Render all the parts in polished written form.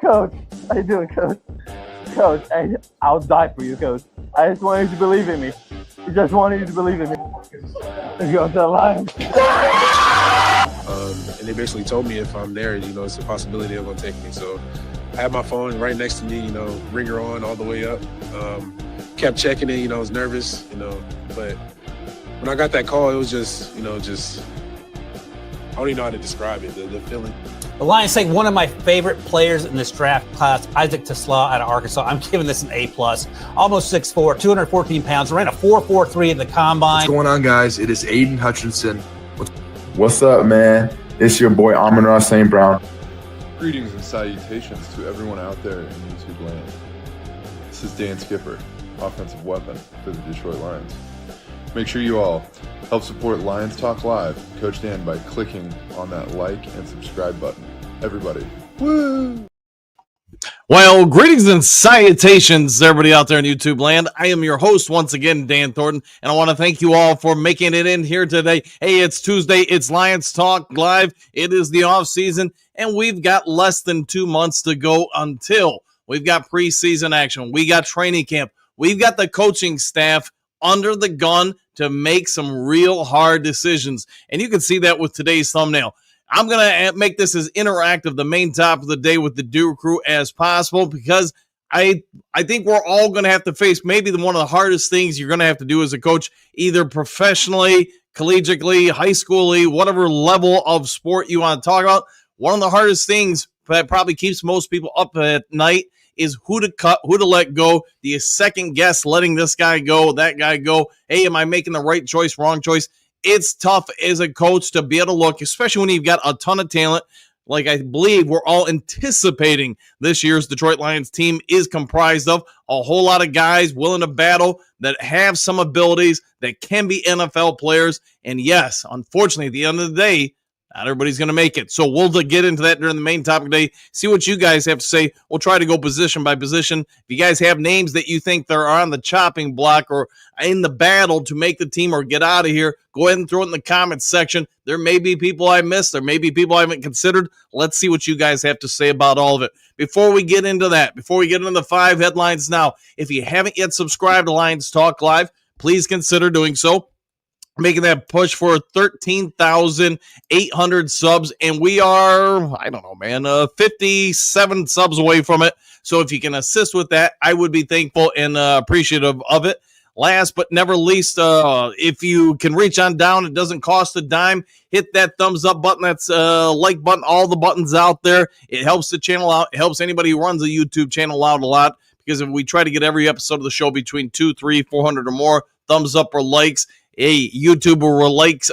Coach, how you doing, Coach? Coach, I'll die for you, Coach. I just wanted you to believe in me. I just wanted you to believe in me. Let's go to the Lions. And they basically told me if I'm there, it's a possibility they're going to take me. So I had my phone right next to me, ringer on all the way up. Kept checking it, I was nervous, but when I got that call, it was just, I don't even know how to describe it, the feeling. The Lions take one of my favorite players in this draft class, Isaac TeSlaa out of Arkansas. I'm giving this an A+. Almost 6'4", 214 pounds, ran a 4.43 in the combine. What's going on, guys? It is Aiden Hutchinson. What's up, man? It's your boy Amon-Ra St. Brown. Greetings and salutations to everyone out there in YouTube land. This is Dan Skipper, offensive weapon for the Detroit Lions. Make sure you all help support Lions Talk Live, Coach Dan, by clicking on that like and subscribe button. Everybody, woo! Well, greetings and salutations, everybody out there in YouTube land. I am your host once again, Dan Thornton, and I want to thank you all for making it in here today. Hey, it's Tuesday. It's Lions Talk Live. It is the off season, and we've got less than 2 months to go until we've got preseason action. We got training camp. We've got the coaching staff under the gun to make some real hard decisions. And you can see that with today's thumbnail. I'm going to make this as interactive, the main topic of the day with the Duke crew as possible, because I think we're all going to have to face maybe one of the hardest things you're going to have to do as a coach, either professionally, collegiately, high schooly, whatever level of sport you want to talk about. One of the hardest things that probably keeps most people up at night is who to cut, who to let go. Do you second guess letting this guy go, that guy go? Hey, am I making the right choice, wrong choice? It's tough as a coach to be able to look, especially when you've got a ton of talent. Like I believe we're all anticipating this year's Detroit Lions team is comprised of a whole lot of guys willing to battle that have some abilities that can be NFL players. And yes, unfortunately, at the end of the day, not everybody's going to make it. So we'll get into that during the main topic today. See what you guys have to say. We'll try to go position by position. If you guys have names that you think they're on the chopping block or in the battle to make the team or get out of here, go ahead and throw it in the comments section. There may be people I missed. There may be people I haven't considered. Let's see what you guys have to say about all of it. Before we get into that, before we get into the 5 headlines now, if you haven't yet subscribed to Lions Talk Live, please consider doing so. Making that push for 13,800 subs, and we are, 57 subs away from it. So if you can assist with that, I would be thankful and appreciative of it. Last but never least, if you can reach on down, it doesn't cost a dime. Hit that thumbs up button. That's like button, all the buttons out there. It helps the channel out. It helps anybody who runs a YouTube channel out a lot, because if we try to get every episode of the show between 200, 300, 400 or more thumbs up or likes, hey, YouTube likes,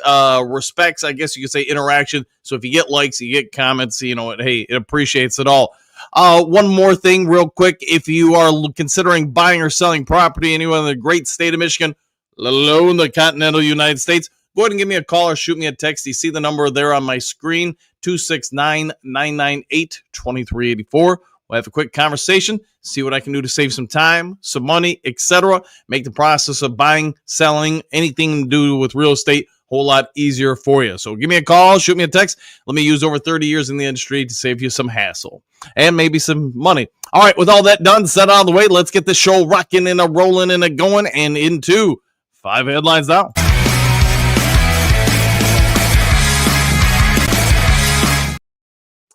respects, I guess you could say, interaction. So if you get likes, you get comments, hey, it appreciates it all. One more thing real quick. If you are considering buying or selling property anywhere in the great state of Michigan, let alone the continental United States, go ahead and give me a call or shoot me a text. You see the number there on my screen, 269-998-2384. We'll have a quick conversation, see what I can do to save some time, some money, etc. Make the process of buying, selling, anything to do with real estate a whole lot easier for you. So give me a call, shoot me a text. Let me use over 30 years in the industry to save you some hassle and maybe some money. All right, with all that done, set out of the way, let's get the show rocking and a rolling and a going and into 5 headlines now.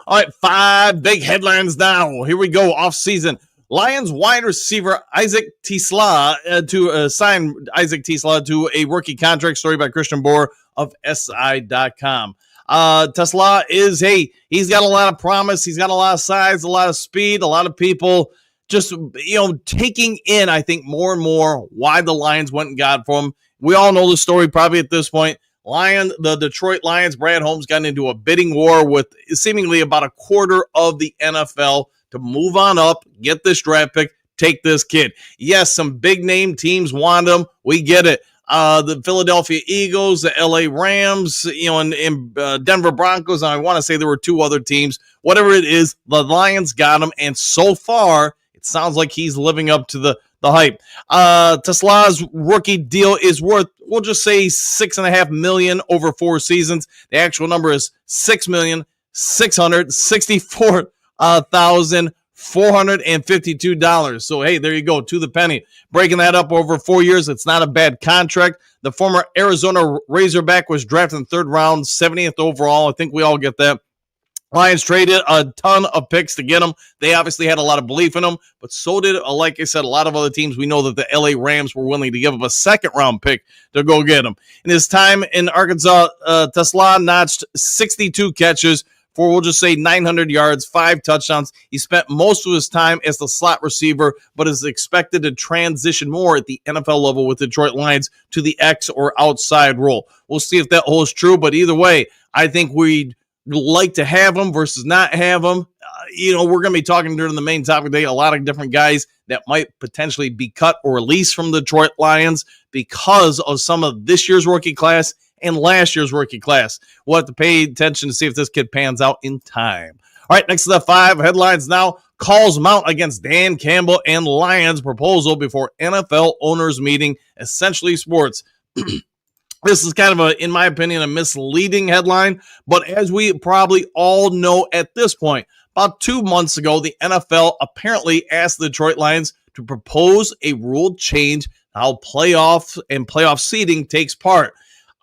All right, 5 big headlines now. Here we go. Off season. Lions wide receiver Isaac TeSlaa to sign Isaac TeSlaa to a rookie contract. Story by Christian Bohr of SI.com. TeSlaa is, he's got a lot of promise. He's got a lot of size, a lot of speed, a lot of people just, taking in, I think, more and more why the Lions went and got for him. We all know the story probably at this point. The Detroit Lions, Brad Holmes got into a bidding war with seemingly about a quarter of the NFL to move on up, get this draft pick, take this kid. Yes, some big name teams want him. We get it. The Philadelphia Eagles, the LA Rams, and Denver Broncos. And I want to say there were 2 other teams. Whatever it is, the Lions got him. And so far, it sounds like he's living up to the hype. TeSlaa's rookie deal is worth, we'll just say $6.5 million over 4 seasons. The actual number is $6,664,000 $452. So, hey, there you go, to the penny. Breaking that up over 4 years, it's not a bad contract. The former Arizona Razorback was drafted in the third round, 70th overall. I think we all get that. Lions traded a ton of picks to get him. They obviously had a lot of belief in him, but so did, like I said, a lot of other teams. We know that the LA Rams were willing to give up a second-round pick to go get him. In his time in Arkansas, TeSlaa notched 62 catches for, we'll just say, 900 yards, 5 touchdowns. He spent most of his time as the slot receiver, but is expected to transition more at the NFL level with Detroit Lions to the X or outside role. We'll see if that holds true, but either way, I think we'd like to have him versus not have him. We're going to be talking during the main topic today, a lot of different guys that might potentially be cut or released from the Detroit Lions because of some of this year's rookie class and last year's rookie class. We'll have to pay attention to see if this kid pans out in time. All right, next to the 5 headlines now. Calls mount against Dan Campbell and Lions proposal before NFL owners meeting, Essentially Sports. This is kind of, in my opinion, a misleading headline, but as we probably all know at this point, about 2 months ago, the NFL apparently asked the Detroit Lions to propose a rule change how playoff seeding takes part.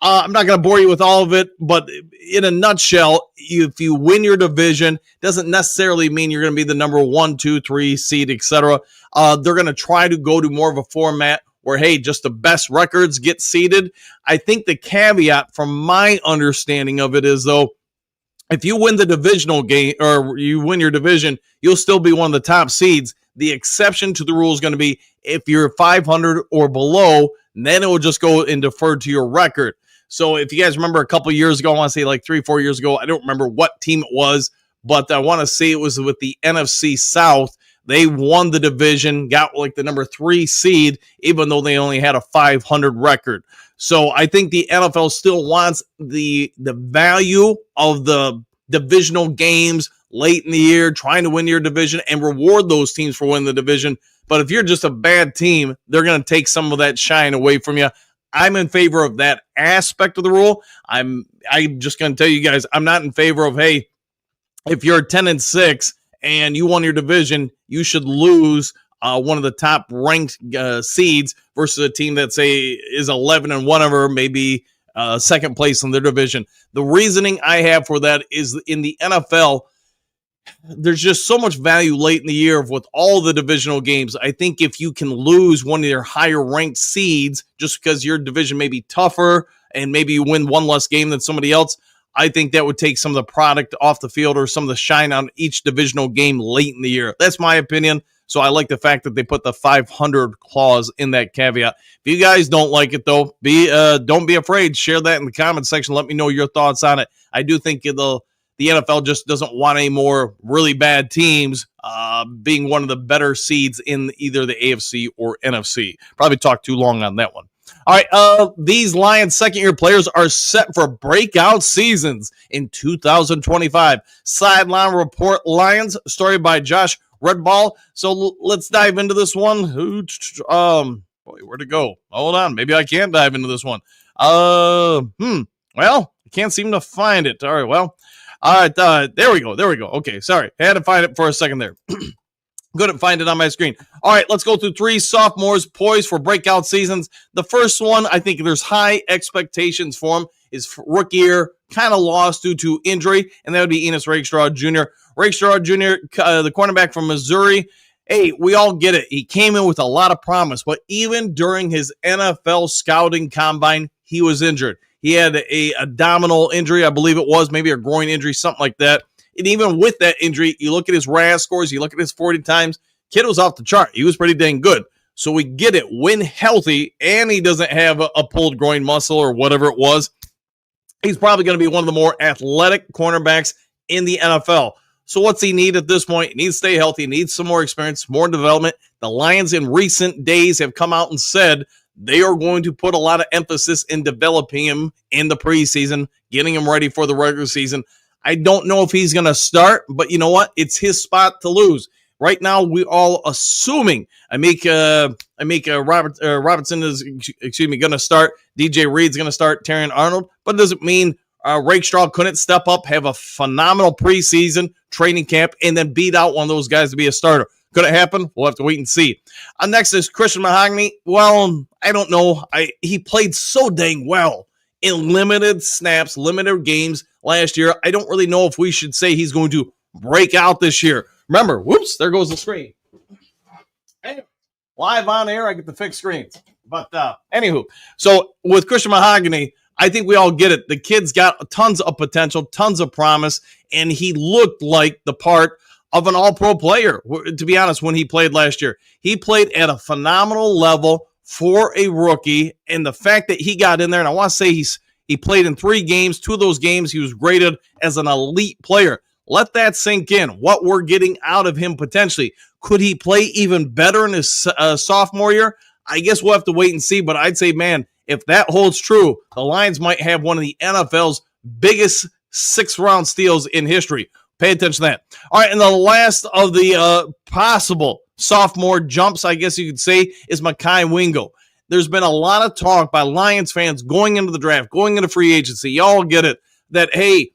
I'm not going to bore you with all of it, but in a nutshell, if you win your division, doesn't necessarily mean you're going to be the number 1, 2, 3 seed, etc. They're going to try to go to more of a format where, hey, just the best records get seeded. I think the caveat from my understanding of it is, though, if you win the divisional game or you win your division, you'll still be one of the top seeds. The exception to the rule is going to be if you're 500 or below, then it will just go and defer to your record. So if you guys remember a couple years ago, I want to say like 3-4 years ago, I don't remember what team it was, but I want to say it was with the NFC South. They won the division, got like the number 3 seed, even though they only had a 500 record. So I think the NFL still wants the value of the divisional games late in the year, trying to win your division and reward those teams for winning the division. But if you're just a bad team, they're going to take some of that shine away from you. I'm in favor of that aspect of the rule. I'm just going to tell you guys, I'm not in favor of, hey, if you're 10-6 and you won your division, you should lose one of the top ranked seeds versus a team that, say, is 11 and whatever, maybe second place in their division. The reasoning I have for that is in the NFL, there's just so much value late in the year with all the divisional games. I think if you can lose one of your higher ranked seeds just because your division may be tougher and maybe you win one less game than somebody else, I think that would take some of the product off the field or some of the shine on each divisional game late in the year. That's my opinion. So I like the fact that they put the 500 clause in that caveat. If you guys don't like it, though, don't be afraid. Share that in the comment section. Let me know your thoughts on it. I do think the NFL just doesn't want any more really bad teams being one of the better seeds in either the AFC or NFC. Probably talked too long on that one. All right, these Lions second-year players are set for breakout seasons in 2025. Sideline Report Lions, story by Josh Redball. So let's dive into this one. Boy, where'd it go? Hold on, maybe I can't dive into this one. Well, I can't seem to find it. All right, well, all right, there we go. Okay, sorry, I had to find it for a second there. Couldn't find it on my screen. All right, let's go through 3 sophomores poised for breakout seasons. The first one, I think there's high expectations for him, is rookie year, kind of lost due to injury, and that would be Enos Rakestraw Jr. Rakestraw Jr., the cornerback from Missouri. Hey, we all get it. He came in with a lot of promise, but even during his NFL scouting combine, he was injured. He had a abdominal injury, I believe it was, maybe a groin injury, something like that. And even with that injury, you look at his RAS scores, you look at his 40 times, kid was off the chart. He was pretty dang good. So we get it. When healthy, and he doesn't have a pulled groin muscle or whatever it was, he's probably going to be one of the more athletic cornerbacks in the NFL. So what's he need at this point? He needs to stay healthy. He needs some more experience, more development. The Lions in recent days have come out and said they are going to put a lot of emphasis in developing him in the preseason, getting him ready for the regular season. I don't know if he's going to start, but you know what? It's his spot to lose. Right now, we all assuming Robertson is, going to start. DJ Reed's going to start. Terrion Arnold, but it doesn't mean Rakestraw couldn't step up, have a phenomenal preseason training camp, and then beat out one of those guys to be a starter. Could it happen? We'll have to wait and see. Next is Christian Mahogany. Well, I don't know. He played so dang well in limited snaps, limited games last year. I don't really know if we should say he's going to break out this year. Remember, whoops, there goes the screen. Anyway, live on air, I get to fix screens. But anywho, so with Christian Mahogany, I think we all get it. The kid's got tons of potential, tons of promise, and he looked like the part of an all-pro player, to be honest, when he played last year. He played at a phenomenal level for a rookie, and the fact that he got in there, and I want to say he played in 3 games. 2 of those games, he was graded as an elite player. Let that sink in, what we're getting out of him potentially. Could he play even better in his sophomore year? I guess we'll have to wait and see, but I'd say, man, if that holds true, the Lions might have one of the NFL's biggest 6th-round steals in history. Pay attention to that. All right, and the last of the possible sophomore jumps, I guess you could say, is Mekhi Wingo. There's been a lot of talk by Lions fans going into the draft, going into free agency. Y'all get it, that, hey,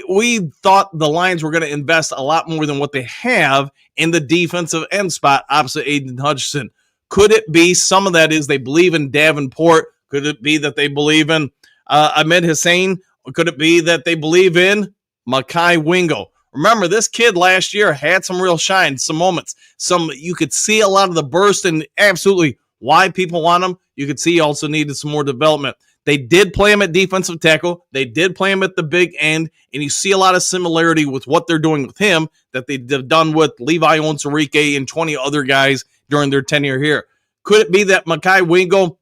we thought the Lions were going to invest a lot more than what they have in the defensive end spot opposite Aiden Hutchinson. Could it be some of that is they believe in Davenport? Could it be that they believe in Ahmed Hussein? Or could it be that they believe in Mekhi Wingo? Remember, this kid last year had some real shine, some moments. You could see a lot of the burst and absolutely why people want him. You could see he also needed some more development. They did play him at defensive tackle. They did play him at the big end, and you see a lot of similarity with what they're doing with him that they've done with Levi Onsarike and 20 other guys during their tenure here. Could it be that Mekhi Wingo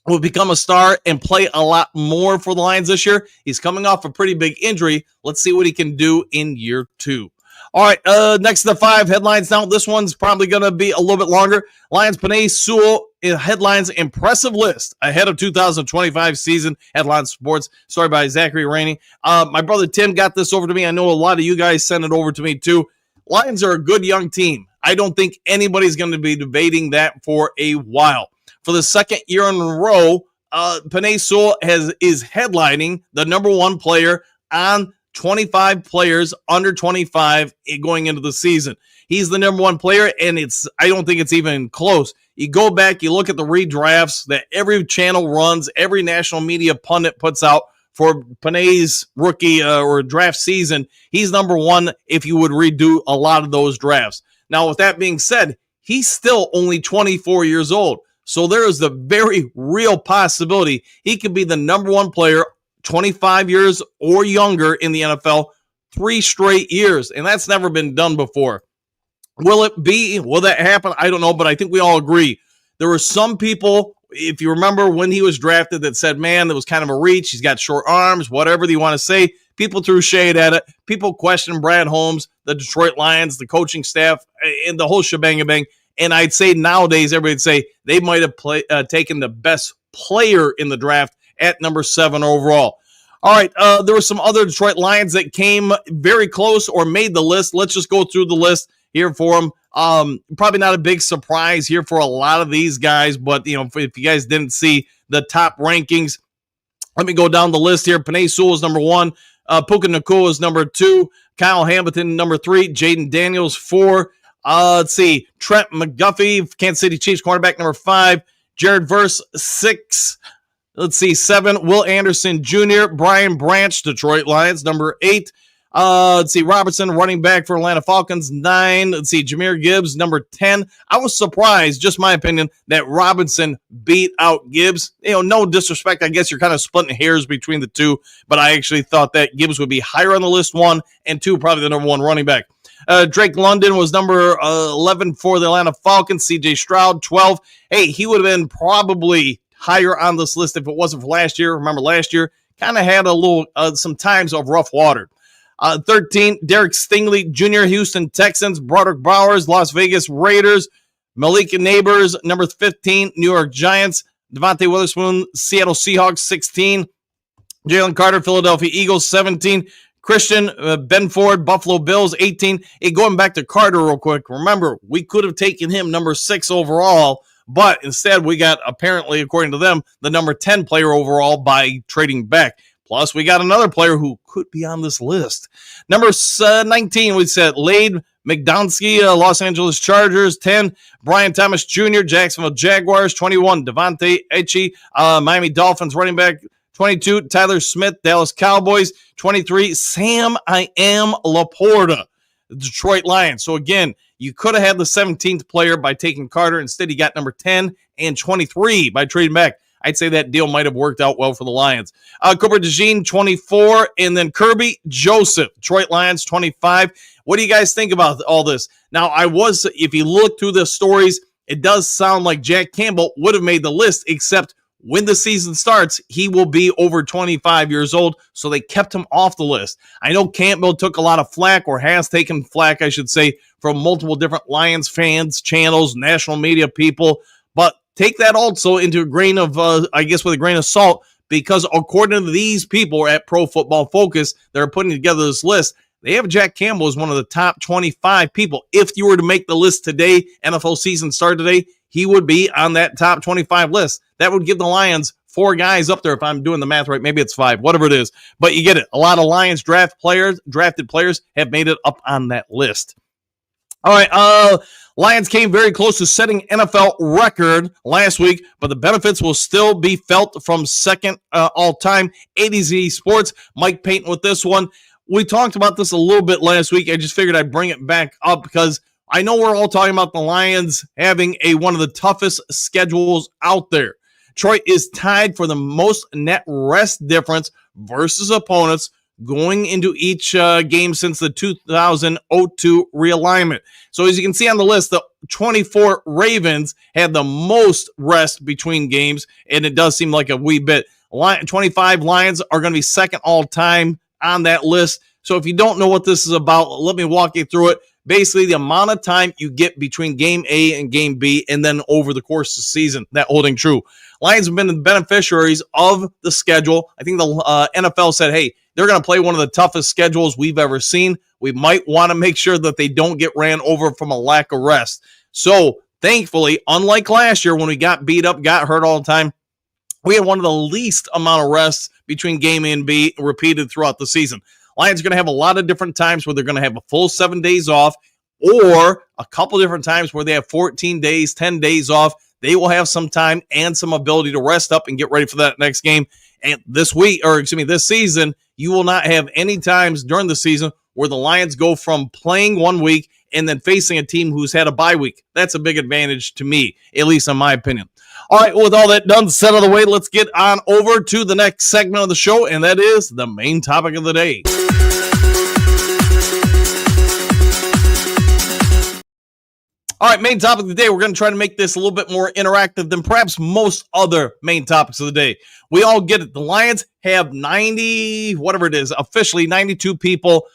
will become a star and play a lot more for the Lions this year? He's coming off a pretty big injury. Let's see what he can do in year 2. All right, next to the 5 headlines now. This one's probably going to be a little bit longer. Lions Penei Sewell headlines impressive list ahead of 2025 season. Headline Sports, story by Zachary Rainey. My brother Tim got this over to me. I know a lot of you guys sent it over to me too. Lions are a good young team. I don't think anybody's going to be debating that for a while. For the second year in a row, Penei Sewell is headlining the number 1 player on 25 players under 25 going into the season. He's the number 1 player, and I don't think it's even close. You go back, you look at the redrafts that every channel runs, every national media pundit puts out for Penei's rookie or draft season. He's number 1 if you would redo a lot of those drafts. Now, with that being said, he's still only 24 years old. So there is the very real possibility he could be the number 1 player, 25 years or younger in the NFL, 3 straight years. And that's never been done before. Will that happen? I don't know, but I think we all agree. There were some people, if you remember when he was drafted, that said, man, that was kind of a reach. He's got short arms, whatever you want to say. People threw shade at it. People questioned Brad Holmes, the Detroit Lions, the coaching staff, and the whole shebang-a-bang. And I'd say nowadays, everybody would say they might have taken the best player in the draft at number 7 overall. All right, there were some other Detroit Lions that came very close or made the list. Let's just go through the list here for them. Probably not a big surprise here for a lot of these guys, but if you guys didn't see the top rankings, let me go down the list here. Penei Sewell is number 1. Puka Nacua is number 2. Kyle Hamilton, number 3. Jaden Daniels, 4. Let's see. Trent McGuffey, Kansas City Chiefs cornerback, number 5. Jared Verse, 6. Let's see. 7. Will Anderson Jr. Brian Branch, Detroit Lions, number 8. Let's see. Robertson, running back for Atlanta Falcons, 9. Let's see. Jahmyr Gibbs, number 10. I was surprised, just my opinion, that Robinson beat out Gibbs. No disrespect. I guess you're kind of splitting hairs between the two, but I actually thought that Gibbs would be higher on the list, 1, and 2, probably the number 1 running back. Drake London was number 11 for the Atlanta Falcons. C.J. Stroud, 12. Hey, he would have been probably higher on this list if it wasn't for last year. Remember, last year kind of had a little some times of rough water. 13, Derek Stingley Jr., Houston Texans. Broderick Bowers, Las Vegas Raiders. Malik Neighbors, number 15, New York Giants. Devontae Witherspoon, Seattle Seahawks, 16. Jalen Carter, Philadelphia Eagles, 17. Christian Benford, Buffalo Bills, 18. Hey, going back to Carter real quick, remember, we could have taken him number 6 overall, but instead we got, apparently, according to them, the number 10 player overall by trading back. Plus, we got another player who could be on this list. Number 19, we said Lade McDonsky, Los Angeles Chargers. 10, Brian Thomas Jr., Jacksonville Jaguars. 21, Devontae Echie, Miami Dolphins running back. 22, Tyler Smith, Dallas Cowboys. 23, Sam I Am Laporta, Detroit Lions. So again, you could have had the 17th player by taking Carter. Instead, you got number 10 and 23 by trading back. I'd say that deal might have worked out well for the Lions. Cooper DeJean, 24, and then Kirby Joseph, Detroit Lions, 25. What do you guys think about all this? Now, if you look through the stories, it does sound like Jack Campbell would have made the list, except when the season starts, he will be over 25 years old, so they kept him off the list. I know Campbell took a lot of flack, or has taken flack, I should say, from multiple different Lions fans, channels, national media people, but take that also into a grain of, with a grain of salt, because according to these people at Pro Football Focus that are putting together this list, they have Jack Campbell as one of the top 25 people. If you were to make the list today, NFL season started today, he would be on that top 25 list. That would give the Lions 4 guys up there, if I'm doing the math right. Maybe it's 5, whatever it is. But you get it. A lot of Lions drafted players have made it up on that list. All right, Lions came very close to setting NFL record last week, but the benefits will still be felt from second all-time. A-to-Z Sports, Mike Payton with this one. We talked about this a little bit last week. I just figured I'd bring it back up because I know we're all talking about the Lions having one of the toughest schedules out there. Detroit is tied for the most net rest difference versus opponents going into each game since the 2002 realignment. So as you can see on the list, the 24 Ravens had the most rest between games, and it does seem like a wee bit. 25 Lions are going to be second all-time on that list. So if you don't know what this is about, let me walk you through it. Basically, the amount of time you get between game A and game B, and then over the course of the season, that holding true. Lions have been the beneficiaries of the schedule. I think the NFL said, hey, they're going to play one of the toughest schedules we've ever seen. We might want to make sure that they don't get ran over from a lack of rest. So, thankfully, unlike last year when we got beat up, got hurt all the time, we had one of the least amount of rests between game A and B repeated throughout the season. Lions are going to have a lot of different times where they're going to have a full 7 days off, or a couple different times where they have 14 days, 10 days off. They will have some time and some ability to rest up and get ready for that next game. And this season, you will not have any times during the season where the Lions go from playing 1 week and then facing a team who's had a bye week. That's a big advantage to me, at least in my opinion. All right, with all that done, set out of the way, let's get on over to the next segment of the show, and that is the main topic of the day. All right, main topic of the day. We're going to try to make this a little bit more interactive than perhaps most other main topics of the day. We all get it. The Lions have officially 92 people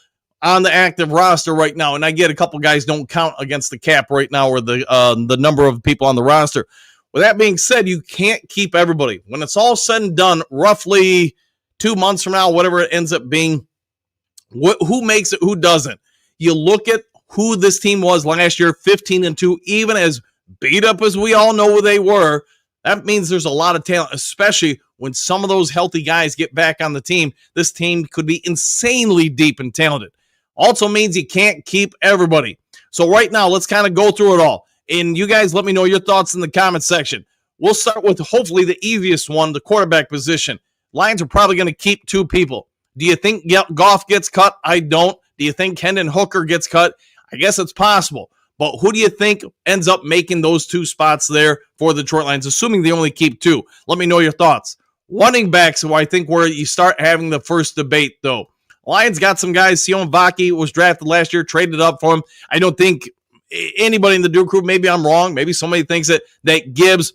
on the active roster right now. And I get a couple guys don't count against the cap right now, or the number of people on the roster. With that being said, you can't keep everybody. When it's all said and done, roughly 2 months from now, whatever it ends up being, who makes it, who doesn't? You look at who this team was last year, 15-2, even as beat up as we all know they were. That means there's a lot of talent, especially when some of those healthy guys get back on the team. This team could be insanely deep and talented. Also means you can't keep everybody. So right now, let's kind of go through it all. And you guys let me know your thoughts in the comment section. We'll start with hopefully the easiest one, the quarterback position. Lions are probably going to keep 2 people. Do you think Goff gets cut? I don't. Do you think Hendon Hooker gets cut? I guess it's possible. But who do you think ends up making those 2 spots there for the Detroit Lions, assuming they only keep 2? Let me know your thoughts. Running backs, who I think where you start having the first debate, though. Lions got some guys. Sion Vaki was drafted last year, traded up for him. I don't think anybody in the Duke group, maybe I'm wrong, maybe somebody thinks that Gibbs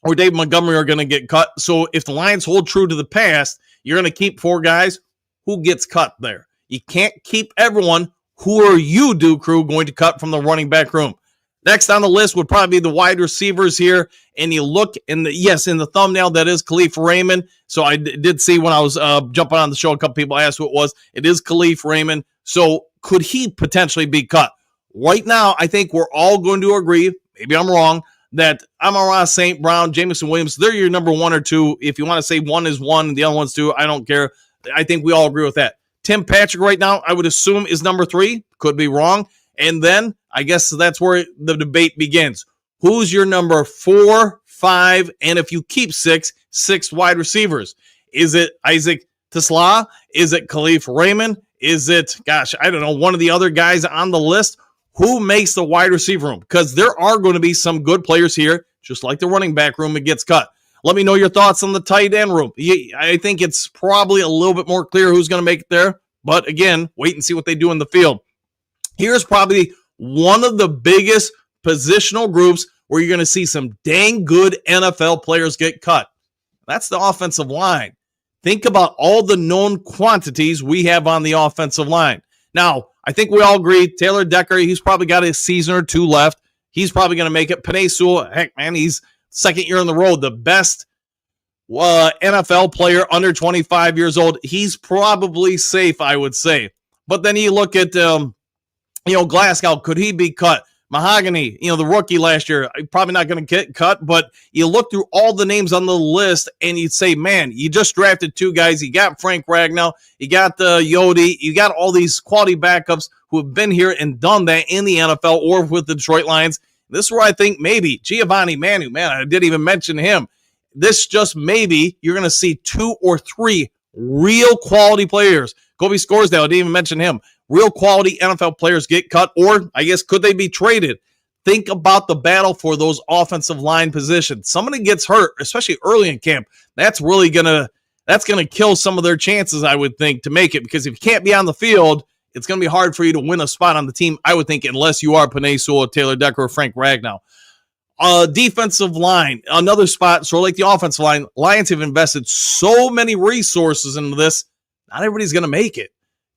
or Dave Montgomery are going to get cut. So if the Lions hold true to the past, you're going to keep 4 guys. Who gets cut there? You can't keep everyone. Who are you, Duke Crew, going to cut from the running back room? Next on the list would probably be the wide receivers here. And you look in the thumbnail, that is Khalif Raymond. So I did see when I was jumping on the show, a couple people asked who it was. It is Khalif Raymond. So could he potentially be cut? Right now, I think we're all going to agree, maybe I'm wrong, that Amon-Ra St. Brown, Jameson Williams, they're your number 1 or 2. If you want to say one is 1 and the other one's 2, I don't care. I think we all agree with that. Tim Patrick right now, I would assume, is number 3. Could be wrong. And then I guess that's where the debate begins. Who's your number 4, 5, and if you keep 6 wide receivers? Is it Isaac TeSlaa? Is it Khalif Raymond? Is it, I don't know, one of the other guys on the list? Who makes the wide receiver room? Because there are going to be some good players here, just like the running back room, it gets cut. Let me know your thoughts on the tight end room. I think it's probably a little bit more clear who's going to make it there. But again, wait and see what they do in the field. Here's probably one of the biggest positional groups where you're going to see some dang good NFL players get cut. That's the offensive line. Think about all the known quantities we have on the offensive line. Now, I think we all agree, Taylor Decker, he's probably got a season or 2 left. He's probably going to make it. Penei Sewell, heck, man, he's second year on the road, the best NFL player under 25 years old. He's probably safe, I would say. But then you look at, Glasgow, could he be cut? Mahogany, the rookie last year, probably not going to get cut, but you look through all the names on the list and you'd say, man, you just drafted 2 guys. You got Frank Ragnow, you got Yodi, you got all these quality backups who have been here and done that in the NFL or with the Detroit Lions. This is where I think maybe Giovanni Manu, man, I didn't even mention him. This just maybe you're going to see 2 or 3 real quality players. Kobe Scoresdale, I didn't even mention him. Real quality NFL players get cut, or I guess could they be traded? Think about the battle for those offensive line positions. Somebody gets hurt, especially early in camp. That's really gonna kill some of their chances, I would think, to make it. Because if you can't be on the field, it's gonna be hard for you to win a spot on the team, I would think, unless you are Penei Sewell, Taylor Decker, or Frank Ragnow. Defensive line, another spot. So like the offensive line, Lions have invested so many resources into this. Not everybody's gonna make it.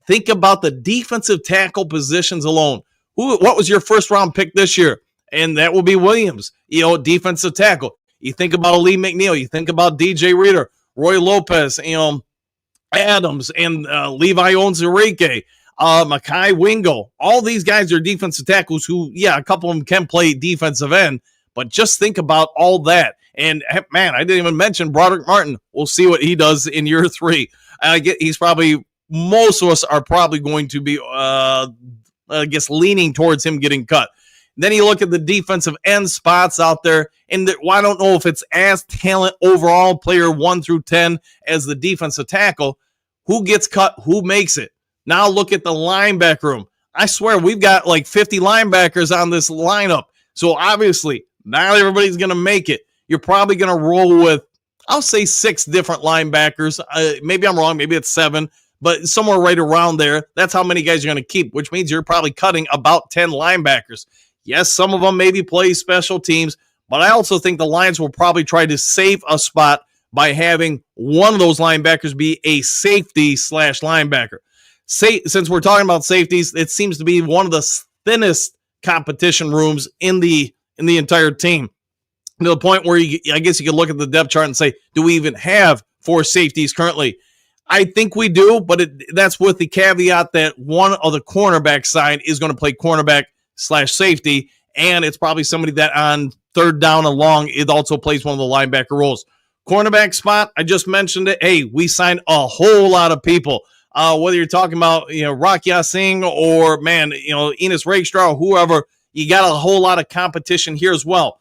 Think about the defensive tackle positions alone. What was your first round pick this year? And that will be Williams, defensive tackle. You think about Ali McNeil. You think about DJ Reader, Roy Lopez, Adams, and Levi Onwuzurike, Mekhi Wingo. All these guys are defensive tackles who, a couple of them can play defensive end. But just think about all that. And, man, I didn't even mention Broderick Martin. We'll see what he does in year 3. He's probably... Most of us are probably going to be, leaning towards him getting cut. Then you look at the defensive end spots out there, and I don't know if it's as talent overall, player 1 through 10, as the defensive tackle. Who gets cut? Who makes it? Now look at the linebacker room. I swear we've got like 50 linebackers on this lineup. So obviously, not everybody's going to make it. You're probably going to roll with, I'll say 6 different linebackers. Maybe I'm wrong. Maybe it's 7. But somewhere right around there, that's how many guys you're going to keep, which means you're probably cutting about 10 linebackers. Yes, some of them maybe play special teams, but I also think the Lions will probably try to save a spot by having one of those linebackers be a safety/linebacker. Since we're talking about safeties, it seems to be one of the thinnest competition rooms in the entire team, to the point where I guess you could look at the depth chart and say, do we even have 4 safeties currently? I think we do, but that's with the caveat that one of the cornerback side is going to play cornerback/safety, and it's probably somebody that on third down and long, it also plays one of the linebacker roles. Cornerback spot, I just mentioned it. Hey, we signed a whole lot of people. Whether you're talking about, Rock Ya-Sing or, Enos Rakestraw or whoever, you got a whole lot of competition here as well.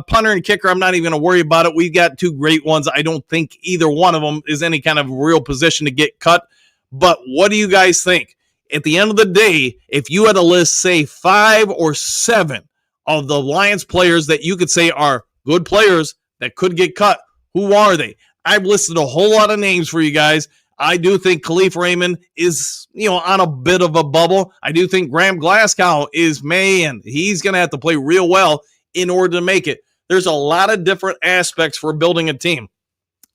Punter and kicker, I'm not even going to worry about it. We've got 2 great ones. I don't think either one of them is any kind of real position to get cut. But what do you guys think? At the end of the day, if you had to list, say, 5 or 7 of the Lions players that you could say are good players that could get cut, who are they? I've listed a whole lot of names for you guys. I do think Khalif Raymond is, on a bit of a bubble. I do think Graham Glasgow is, man, he's going to have to play real well in order to make it. There's a lot of different aspects for building a team.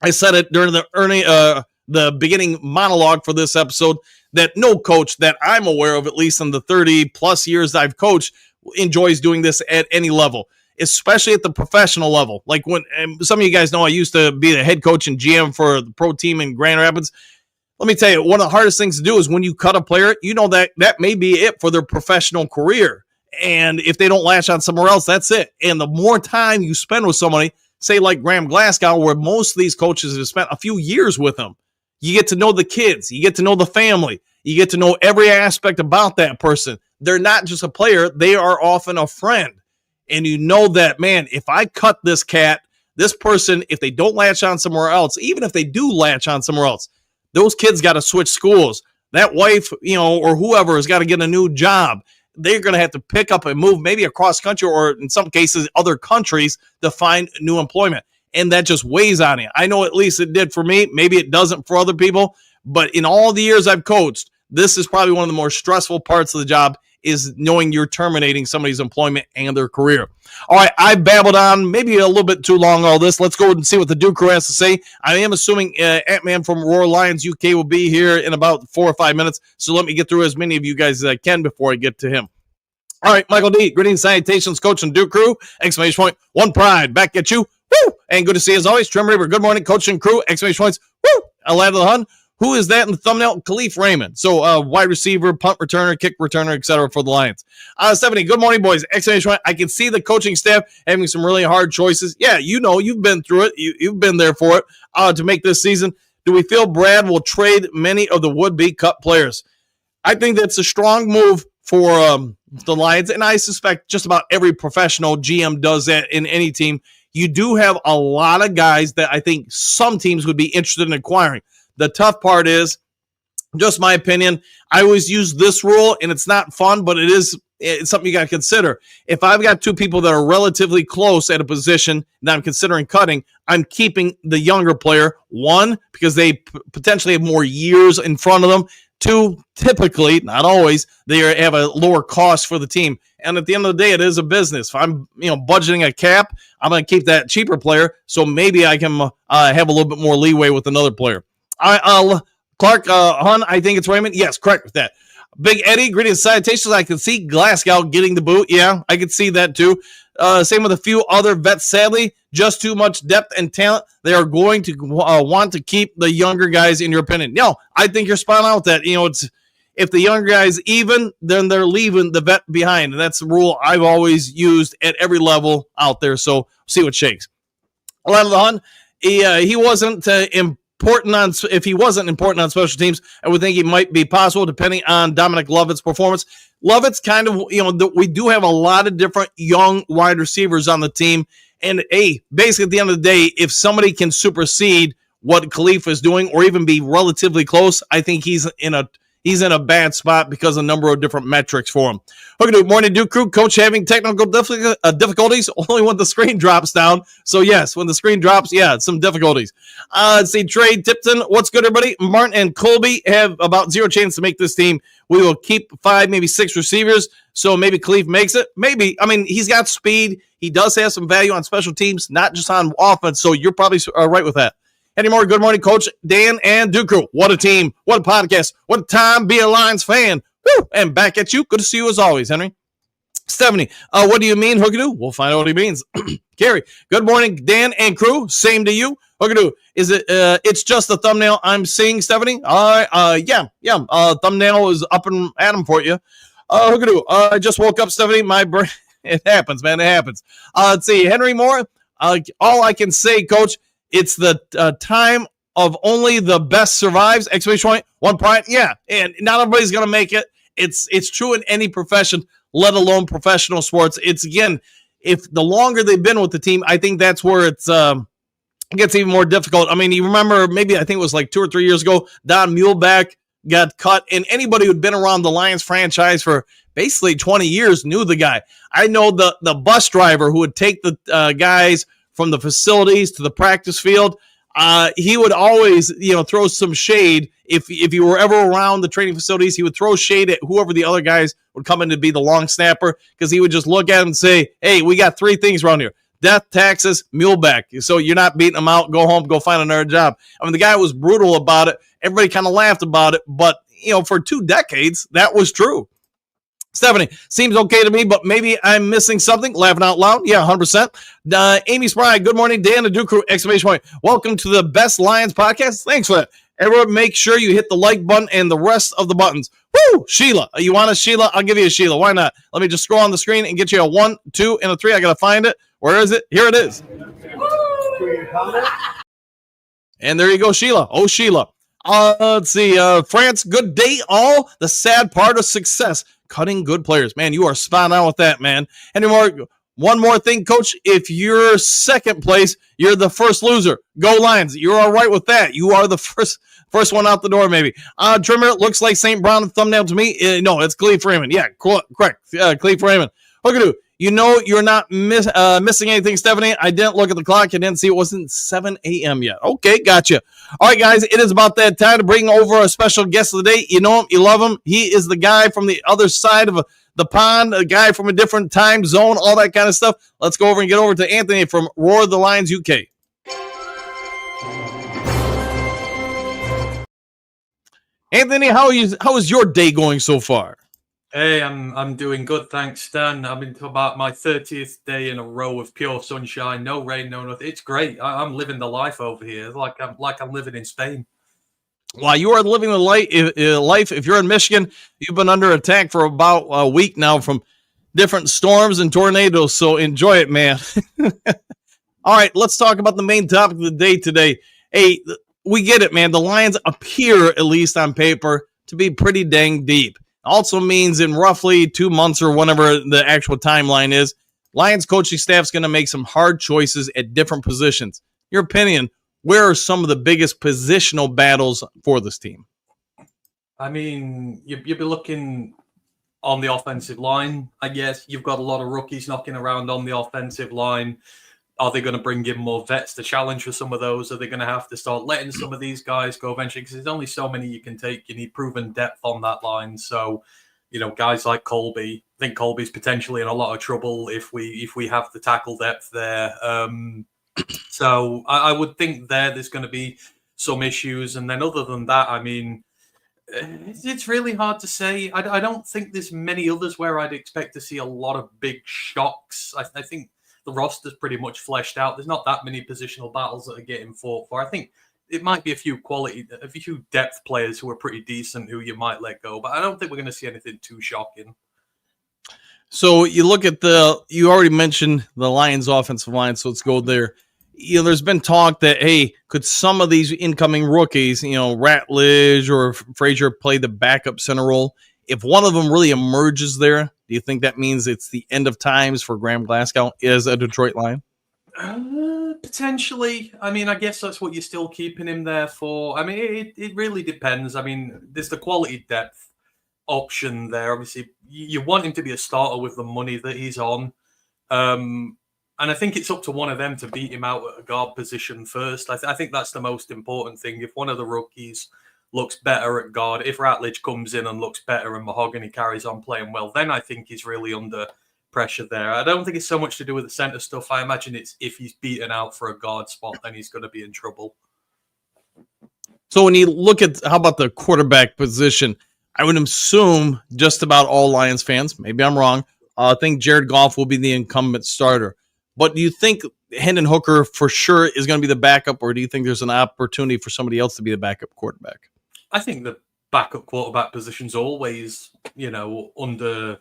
I said it during the beginning monologue for this episode that no coach that I'm aware of, at least in the 30-plus years I've coached, enjoys doing this at any level, especially at the professional level. Like when some of you guys know I used to be the head coach and GM for the pro team in Grand Rapids. Let me tell you, one of the hardest things to do is when you cut a player, that may be it for their professional career. And if they don't latch on somewhere else, that's it. And the more time you spend with somebody, say like Graham Glasgow, where most of these coaches have spent a few years with him, You get to know the kids. You get to know the family. You get to know every aspect about that person. They're not just a player. They are often a friend. And you know that, man, if I cut this cat, this person, if they don't latch on somewhere else, even if they do latch on somewhere else, those kids got to switch schools. That wife, or whoever has got to get a new job. They're going to have to pick up and move maybe across country or in some cases other countries to find new employment. And that just weighs on you. I know at least it did for me. Maybe it doesn't for other people. But in all the years I've coached, this is probably one of the more stressful parts of the job is knowing you're terminating somebody's employment and their career. All right, I babbled on maybe a little bit too long all this. Let's go and see what the Duke crew has to say. I am assuming Ant-Man from Roar Lions UK will be here in about 4 or 5 minutes. So let me get through as many of you guys as I can before I get to him. All right, Michael D, greetings, salutations, coach and Duke crew, exclamation point, one pride, back at you, woo, and good to see you as always, Trim Reaper, good morning, coach and crew, exclamation points, woo, Alad of the Hun, who is that in the thumbnail? Khalif Raymond, so wide receiver, punt returner, kick returner, etc. for the Lions. Stephanie, good morning, boys, exclamation point, I can see the coaching staff having some really hard choices, yeah, you've been through it, you've been there for it, to make this season. Do we feel Brad will trade many of the would-be cut players? I think that's a strong move for the Lions, and I suspect just about every professional GM does that in any team. You do have a lot of guys that I think some teams would be interested in acquiring. The tough part is, just my opinion, I always use this rule, and it's not fun, but it's something you got to consider. If I've got two people that are relatively close at a position that I'm considering cutting, I'm keeping the younger player. One, because they potentially have more years in front of them. Two, typically, not always, they have a lower cost for the team. And at the end of the day, it is a business. If I'm budgeting a cap, I'm going to keep that cheaper player, so maybe I can have a little bit more leeway with another player. Clark Hun, I think it's Raymond. Yes, correct with that. Big Eddie, greetings, salutations. I can see Glasgow getting the boot. Yeah, I can see that too. Same with a few other vets. Sadly, just too much depth and talent. They are going to want to keep the younger guys, in your opinion. No, I think you're spot on with that. It's if the younger guys even, then they're leaving the vet behind. And that's the rule I've always used at every level out there. So see what shakes. A lot of the Hun, he wasn't important on. If he wasn't important on special teams, I would think he might be possible depending on Dominic Lovett's performance. Lovett's kind of, we do have a lot of different young wide receivers on the team. And basically at the end of the day, if somebody can supersede what Khalif is doing or even be relatively close, I think he's in a bad spot because of a number of different metrics for him. Okay, morning, Duke crew. Coach having technical difficulties only when the screen drops down. So, yes, when the screen drops, some difficulties. Let's see, Trey Tipton. What's good, everybody? Martin and Colby have about zero chance to make this team. We will keep 5, maybe 6 receivers. So maybe Khalif makes it. Maybe. I mean, he's got speed. He does have some value on special teams, not just on offense. So you're probably right with that. Anymore, good morning, Coach Dan and Duke crew. What a team. What a podcast. What a time. Be a Lions fan. Woo! And back at you. Good to see you as always, Henry. Stephanie, what do you mean, Hookadoo? We'll find out what he means. Gary, good morning, Dan and crew. Same to you. Hookadoo, is it, it's just the thumbnail I'm seeing, Stephanie? Yeah. Thumbnail is up and at him for you. Hookadoo, I just woke up, Stephanie. My brain, it happens, man. It happens. Let's see, Henry Moore. All I can say, Coach, it's the time of only the best survives, exclamation point, one pride. Yeah, and not everybody's going to make it. It's true in any profession, let alone professional sports. It's, again, if the longer they've been with the team, I think that's where it gets even more difficult. I mean, you remember I think it was like 2 or 3 years ago, Don Muhlbach got cut, and anybody who'd been around the Lions franchise for basically 20 years knew the guy. I know the bus driver who would take the guys from the facilities to the practice field. He would always, throw some shade. If you were ever around the training facilities, he would throw shade at whoever the other guys would come in to be the long snapper, because he would just look at him and say, hey, we got 3 things around here: death, taxes, Muhlbach. So you're not beating them out. Go home, go find another job. I mean, the guy was brutal about it. Everybody kind of laughed about it. But, for 2 decades, that was true. Stephanie, seems okay to me, but maybe I'm missing something. Laughing out loud. Yeah, 100%. Amy Spry, good morning. Dan and Duke crew, exclamation point. Welcome to the Best Lions podcast. Thanks for that. Everyone, make sure you hit the like button and the rest of the buttons. Woo! Sheila, you want a Sheila? I'll give you a Sheila. Why not? Let me just scroll on the screen and get you a 1, 2, and a 3. I got to find it. Where is it? Here it is. And there you go, Sheila. Oh, Sheila. Let's see. France, good day all. The sad part of success, cutting good players. Man, you are spot on with that, man. One more thing, Coach. If you're second place, you're the first loser. Go Lions. You're all right with that. You are the first one out the door, maybe. Trimmer, looks like St. Brown thumbnail to me. No, it's Cleve Freeman. Yeah, correct. Cleve Freeman. Hookadoo. You know you're not missing anything, Stephanie. I didn't look at the clock. I didn't see it wasn't 7 a.m. yet. Okay, gotcha. All right, guys, it is about that time to bring over a special guest of the day. You know him, you love him. He is the guy from the other side of the pond, a guy from a different time zone, all that kind of stuff. Let's go over and get over to Anthony from Roar the Lions UK. Anthony, how is your day going so far? Hey, I'm doing good, thanks, Stan. I'm into about my 30th day in a row of pure sunshine, no rain, no nothing. It's great. I'm living the life over here, like I'm living in Spain. While you are living the life, if you're in Michigan, you've been under attack for about a week now from different storms and tornadoes. So enjoy it, man. All right, let's talk about the main topic of the day today. Hey, we get it, man. The Lions appear, at least on paper, to be pretty dang deep. Also means in roughly 2 months or whenever the actual timeline is, Lions coaching staff is going to make some hard choices at different positions. Your opinion, where are some of the biggest positional battles for this team? I mean, you'll be looking on the offensive line, I guess. You've got a lot of rookies knocking around on the offensive line. Are they going to bring in more vets to challenge for some of those? Are they going to have to start letting some of these guys go eventually? Because there's only so many you can take. You need proven depth on that line. So, you know, guys like Colby, I think Colby's potentially in a lot of trouble if we have the tackle depth there. So I would think there's going to be some issues. And then other than that, I mean, it's really hard to say. I don't think there's many others where I'd expect to see a lot of big shocks. I think the roster's pretty much fleshed out. There's not that many positional battles that are getting fought for. I think it might be a few depth players who are pretty decent who you might let go, but I don't think we're going to see anything too shocking. So you look at you already mentioned the Lions offensive line, so let's go there. You know, there's been talk that, hey, could some of these incoming rookies, you know, Ratledge or Frazier play the backup center role? If one of them really emerges there, do you think that means it's the end of times for Graham Glasgow as a Detroit Lion? Potentially. I mean, I guess that's what you're still keeping him there for. I mean, it really depends. I mean, there's the quality depth option there. Obviously, you want him to be a starter with the money that he's on. And I think it's up to one of them to beat him out at a guard position first. I think that's the most important thing. If one of the rookies looks better at guard, if Ratledge comes in and looks better and Mahogany carries on playing well, then I think he's really under pressure there. I don't think it's so much to do with the center stuff. I imagine it's if he's beaten out for a guard spot, then he's going to be in trouble. So when you look at how about the quarterback position, I would assume just about all Lions fans, maybe I'm wrong, I think Jared Goff will be the incumbent starter. But do you think Hendon Hooker for sure is going to be the backup, or do you think there's an opportunity for somebody else to be the backup quarterback? I think the backup quarterback position's always, you know, under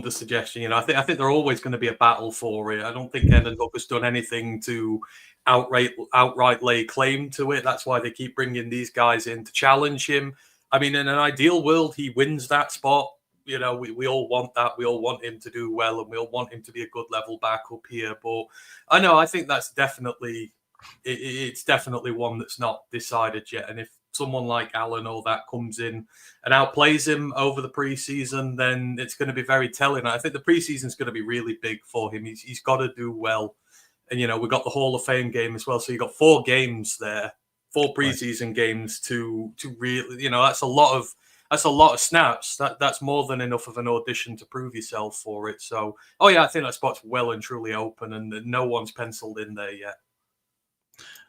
suggestion. You know, I think they're always going to be a battle for it. I don't think Hendon Hooker's done anything to outright lay claim to it. That's why they keep bringing these guys in to challenge him. I mean, in an ideal world, he wins that spot. You know, we all want that. We all want him to do well, and we all want him to be a good level backup here. But I think that's definitely it's definitely one that's not decided yet. And if someone like Allen or that comes in and outplays him over the preseason, then it's going to be very telling. I think the preseason is going to be really big for him. He's got to do well. And, you know, we've got the Hall of Fame game as well. So you've got 4 games there, 4 preseason games to really, you know, that's a lot of snaps. That's more than enough of an audition to prove yourself for it. So, I think that spot's well and truly open, and no one's penciled in there yet.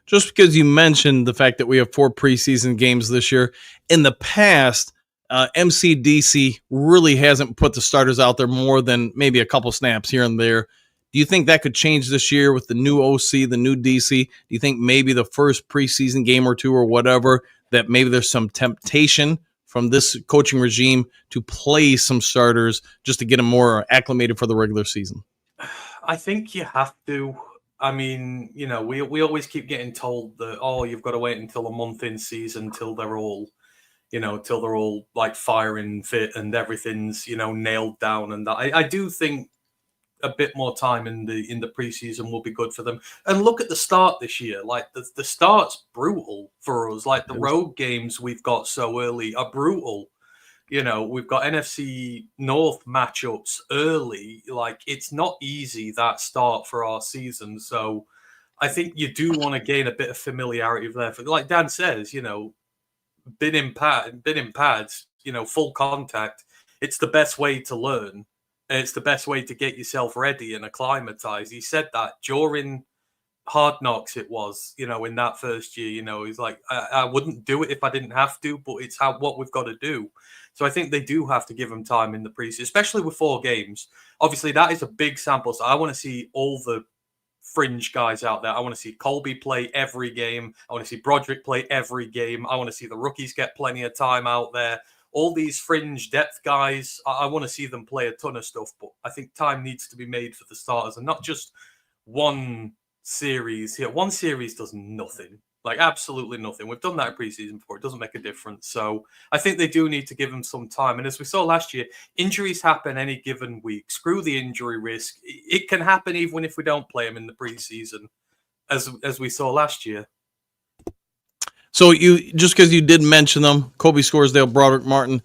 Just because you mentioned the fact that we have 4 preseason games this year, in the past, MCDC really hasn't put the starters out there more than maybe a couple snaps here and there. Do you think that could change this year with the new OC, the new DC? Do you think maybe the first preseason game or 2 or whatever, that maybe there's some temptation from this coaching regime to play some starters just to get them more acclimated for the regular season? I think you have to. I mean, we always keep getting told that, oh, you've got to wait until a month in season till they're all, till they're all like firing fit and everything's, nailed down. And that I do think a bit more time in the preseason will be good for them. And look at the start this year. Like the start's brutal for us. Like the road games we've got so early are brutal. We've got NFC North matchups early. Like it's not easy that start for our season. So I think you do want to gain a bit of familiarity there. Like Dan says, been in pads, full contact. It's the best way to learn. And it's the best way to get yourself ready and acclimatize. He said that during Hard Knocks it was, in that first year, he's like, I wouldn't do it if I didn't have to, but it's what we've got to do. So I think they do have to give him time in the preseason, especially with 4 games. Obviously, that is a big sample. So I want to see all the fringe guys out there. I want to see Colby play every game. I want to see Broderick play every game. I want to see the rookies get plenty of time out there. All these fringe depth guys, I want to see them play a ton of stuff. But I think time needs to be made for the starters and not just one series here. One series does nothing, like absolutely nothing. We've done that in preseason before. It doesn't make a difference. So I think they do need to give them some time. And as we saw last year, injuries happen any given week. Screw the injury risk. It can happen even if we don't play them in the preseason, as we saw last year. So you just because you did mention them, Kobe Scoresdale, Broderick Martin,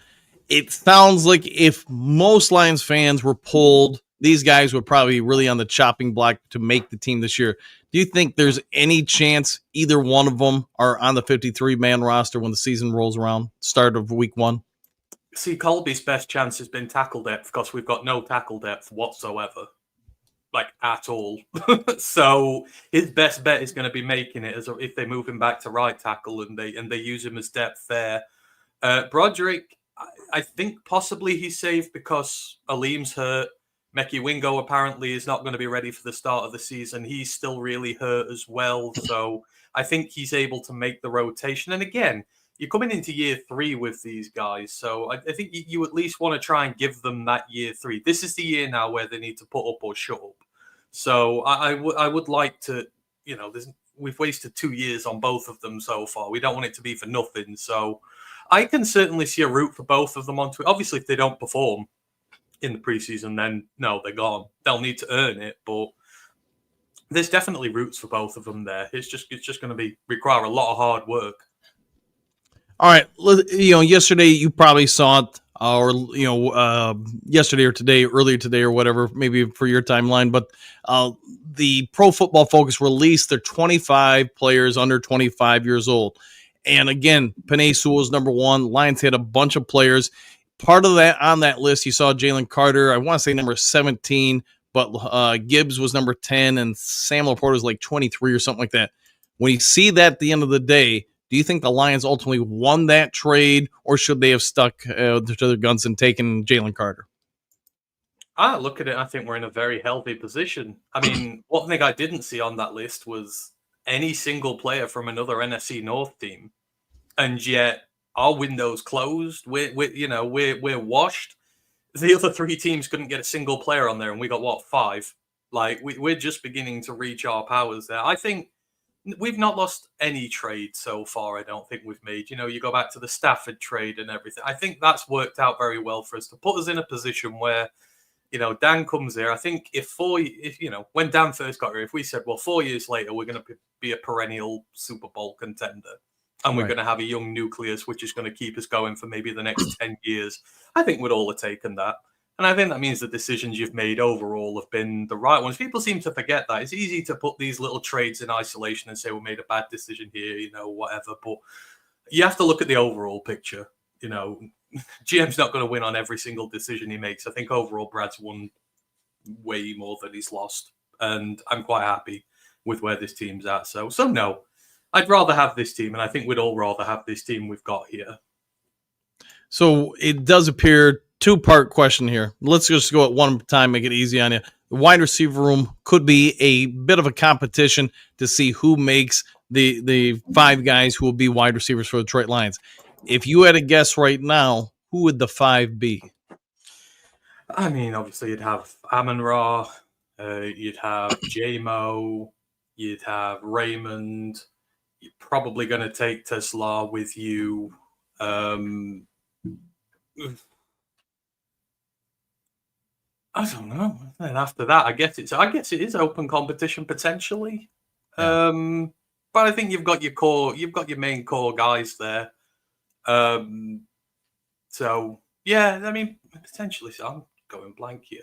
it sounds like if most Lions fans were pulled, these guys would probably be really on the chopping block to make the team this year. Do you think there's any chance either one of them are on the 53-man roster when the season rolls around, start of week 1? See, Colby's best chance has been tackle depth because we've got no tackle depth whatsoever. Like at all. So his best bet is going to be making it as if they move him back to right tackle and they use him as depth there. Broderick, I think possibly he's safe because Aleem's hurt. Mekhi Wingo apparently is not going to be ready for the start of the season. He's still really hurt as well. So I think he's able to make the rotation. And again, you're coming into year 3 with these guys. So I think you at least want to try and give them that year 3. This is the year now where they need to put up or shut up. So I would like to, we've wasted 2 years on both of them so far. We don't want it to be for nothing. So I can certainly see a route for both of them onto it. Obviously, if they don't perform in the preseason, then no, they're gone. They'll need to earn it. But there's definitely routes for both of them there. It's just going to require a lot of hard work. All right, yesterday you probably saw it, or yesterday or today, earlier today or whatever, maybe for your timeline. But the Pro Football Focus released their 25 players under 25 years old, and again, Penei Sewell was number 1. Lions had a bunch of players. Part of that on that list, you saw Jalen Carter. I want to say number 17, but Gibbs was number 10, and Sam Laporta was like 23 or something like that. When you see that at the end of the day, do you think the Lions ultimately won that trade, or should they have stuck to their guns and taken Jalen Carter? I look at it, I think we're in a very healthy position. I mean, one thing I didn't see on that list was any single player from another NFC North team, and yet our window's closed. We're washed. The other 3 teams couldn't get a single player on there, and we got 5. Like we're just beginning to reach our powers there. I think we've not lost any trade so far. I don't think we've made. You go back to the Stafford trade and everything. I think that's worked out very well for us to put us in a position where, Dan comes here. I think when Dan first got here, if we said, well, 4 years later, we're going to be a perennial Super Bowl contender and we're going to have a young nucleus, which is going to keep us going for maybe the next 10 years, I think we'd all have taken that. And I think that means the decisions you've made overall have been the right ones. People seem to forget that. It's easy to put these little trades in isolation and say we made a bad decision here, whatever. But you have to look at the overall picture. GM's not going to win on every single decision he makes. I think overall Brad's won way more than he's lost. And I'm quite happy with where this team's at. So no, I'd rather have this team. And I think we'd all rather have this team we've got here. So it does appear, 2-part question here. Let's just go at one time, make it easy on you. The wide receiver room could be a bit of a competition to see who makes the 5 guys who will be wide receivers for the Detroit Lions. If you had a guess right now, who would the 5 be? I mean, obviously you'd have Amon-Ra, you'd have J-Mo, You'd have Raymond. You're probably going to take TeSlaa with you. I don't know. Then after that, I guess it is open competition potentially. Yeah. But I think you've got your main core guys there. So yeah, I mean, potentially. So I'm going blank here.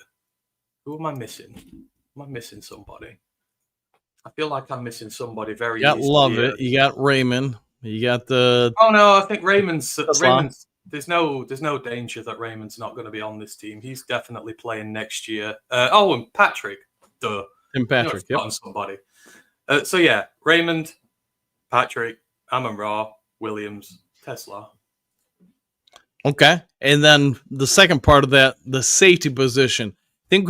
Who am I missing? Am I missing somebody? I feel like I'm missing somebody very You got easily Love here. It. You got Raymond. You got the. Oh no, I think Raymond's. TeSlaa. There's no danger that Raymond's not going to be on this team. He's definitely playing next year. And Patrick. Duh. Tim Patrick. Yep. On somebody. So yeah, Raymond, Patrick, Amon-Ra, Williams, TeSlaa. Okay. And then the second part of that, the safety position. I think,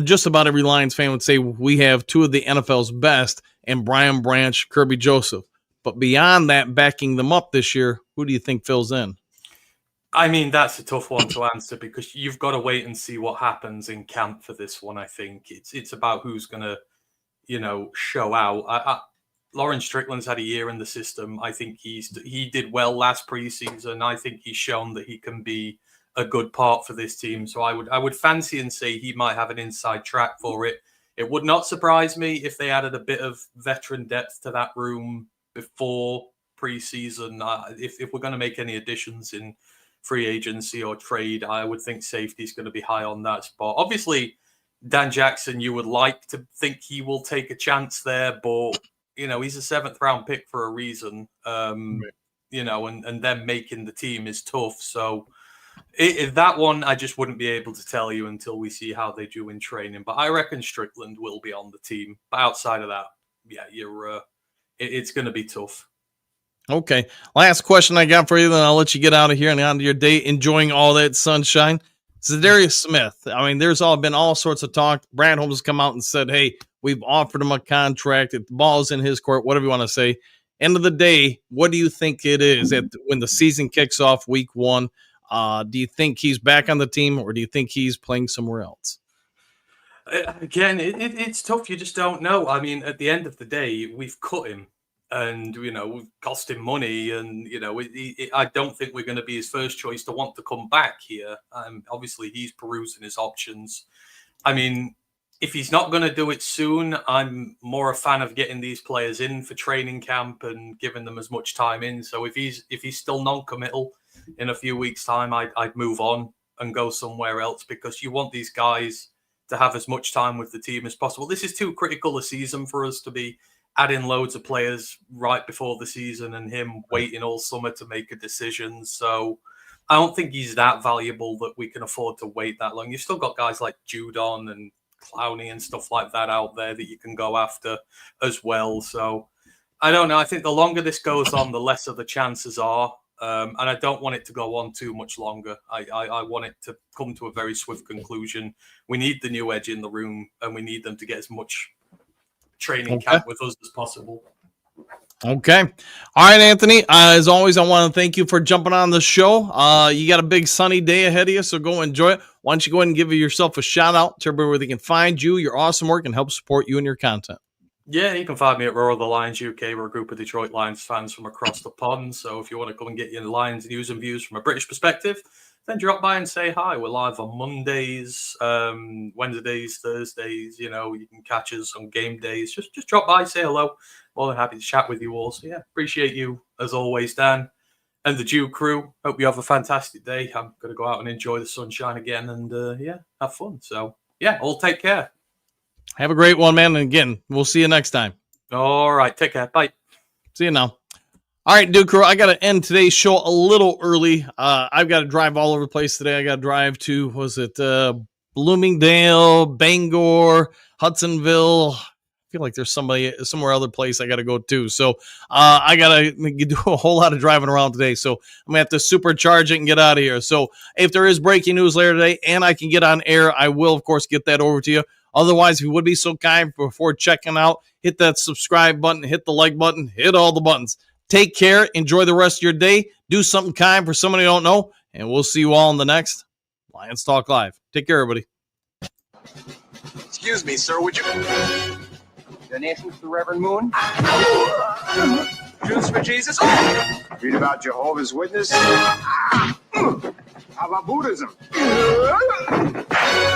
just about every Lions fan would say we have two of the NFL's best, and Brian Branch, Kirby Joseph. But beyond that, backing them up this year, who do you think fills in? I mean, that's a tough one to answer because you've got to wait and see what happens in camp for this one. I think it's about who's going to, show out. Lawrence Strickland's had a year in the system. I think he did well last preseason. I think he's shown that he can be a good part for this team. So I would fancy and say he might have an inside track for it. It would not surprise me if they added a bit of veteran depth to that room before preseason. If we're going to make any additions in free agency or trade, I would think safety is going to be high on that spot. Obviously, Dan Jackson, you would like to think he will take a chance there, but he's a 7th round pick for a reason. And them making the team is tough. So that one, I just wouldn't be able to tell you until we see how they do in training. But I reckon Strickland will be on the team. But outside of that, yeah, it's going to be tough. Okay. Last question I got for you, then I'll let you get out of here and on to your day, enjoying all that sunshine. Zadarius Smith. I mean, there's been all sorts of talk. Brad Holmes has come out and said, hey, we've offered him a contract. The ball's in his court, whatever you want to say. End of the day, what do you think it is when the season kicks off week 1? Do you think he's back on the team, or do you think he's playing somewhere else? Again, it's tough. You just don't know. I mean, at the end of the day, we've cut him. And, we've cost him money. And, I don't think we're going to be his first choice to want to come back here. Obviously, he's perusing his options. I mean, if he's not going to do it soon, I'm more a fan of getting these players in for training camp and giving them as much time in. So if he's still non-committal in a few weeks' time, I'd move on and go somewhere else, because you want these guys to have as much time with the team as possible. This is too critical a season for us to be adding loads of players right before the season and him waiting all summer to make a decision. So I don't think he's that valuable that we can afford to wait that long. You've still got guys like Judon and Clowney and stuff like that out there that you can go after as well. So I don't know. I think the longer this goes on, the lesser the chances are. And I don't want it to go on too much longer. I want it to come to a very swift conclusion. We need the new edge in the room, and we need them to get as much training camp with us as possible. Okay. All right, Anthony. As always, I want to thank you for jumping on the show. You got a big sunny day ahead of you, so go enjoy it. Why don't you go ahead and give yourself a shout out to everybody where they can find you, your awesome work, and help support you and your content. Yeah, you can find me at Roar of the Lions UK. We're a group of Detroit Lions fans from across the pond. So if you want to come and get your Lions news and views from a British perspective, then drop by and say hi. We're live on Mondays, Wednesdays, Thursdays. You can catch us on game days. Just drop by, say hello. More than happy to chat with you all. So yeah, appreciate you as always, Dan, and the Dew crew. Hope you have a fantastic day. I'm going to go out and enjoy the sunshine again and have fun. So yeah, all take care. Have a great one, man. And again, we'll see you next time. All right. Take care. Bye. See you now. All right, Duke Crew, I got to end today's show a little early. I've got to drive all over the place today. I got to drive to, Bloomingdale, Bangor, Hudsonville. I feel like there's somewhere other place I got to go to. So I got to do a whole lot of driving around today. So I'm going to have to supercharge it and get out of here. So if there is breaking news later today and I can get on air, I will, of course, get that over to you. Otherwise, if you would be so kind, before checking out, hit that subscribe button, hit the like button, hit all the buttons. Take care. Enjoy the rest of your day. Do something kind for somebody you don't know. And we'll see you all in the next Lions Talk Live. Take care, everybody. Excuse me, sir. Would you... Donations to the Reverend Moon. Jews for Jesus. Read about Jehovah's Witness. How about Buddhism?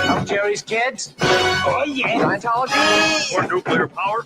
Help Jerry's kids. Oh, yeah. Scientology. Or nuclear power.